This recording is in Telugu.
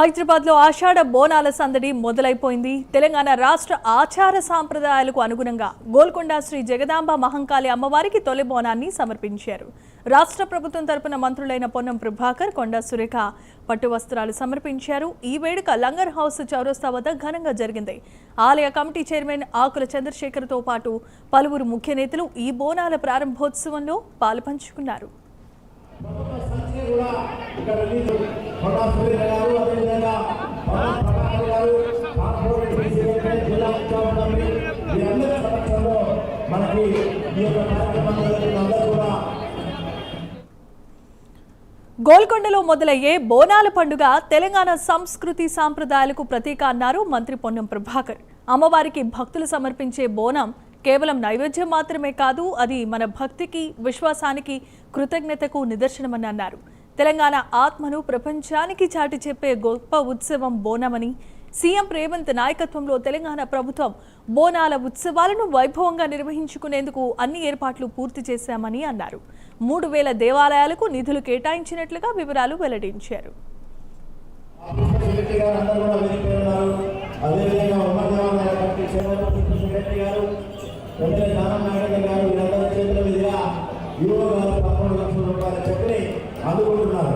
హైదరాబాద్ లో ఆషాఢ బోనాల సందడి మొదలైపోయింది. తెలంగాణ రాష్ట్ర ఆచార సాంప్రదాయాలకు అనుగుణంగా గోల్కొండ శ్రీ జగదాంబ మహంకాళి అమ్మవారికి తొలి బోనాన్ని సమర్పించారు. రాష్ట్ర ప్రభుత్వం తరపున మంత్రులైన పొన్నం ప్రభాకర్, కొండా సురేఖ పట్టు వస్త్రాలు సమర్పించారు. ఈ వేడుక లంగర్ హౌస్ చౌరస్తా వద్ద ఘనంగా జరిగింది. ఆలయ కమిటీ చైర్మన్ ఆకుల చంద్రశేఖర్ తో పాటు పలువురు ముఖ్య నేతలు ఈ బోనాల ప్రారంభోత్సవంలో పాలుపంచుకున్నారు. గోల్కొండలో మొదలయ్యే బోనాల పండుగ తెలంగాణ సంస్కృతి సాంప్రదాయాలకు ప్రతీక అన్నారు మంత్రి పొన్నం ప్రభాకర్. అమ్మవారికి భక్తులు సమర్పించే బోనం కేవలం నైవేద్యం మాత్రమే కాదు, అది మన భక్తికి, విశ్వాసానికి, కృతజ్ఞతకు నిదర్శనమని అన్నారు. తెలంగాణ ఆత్మను ప్రపంచానికి చాటి చెప్పే గొప్ప ఉత్సవం బోనమని, సీఎం రేవంత్ నాయకత్వంలో తెలంగాణ ప్రభుత్వం బోనాల ఉత్సవాలను వైభవంగా నిర్వహించుకునేందుకు అన్ని ఏర్పాట్లు పూర్తి చేశామని అన్నారు. 3000 దేవాలయాలకు నిధులు కేటాయించినట్లుగా వివరాలు వెల్లడించారు. అందుకుంటున్నారు.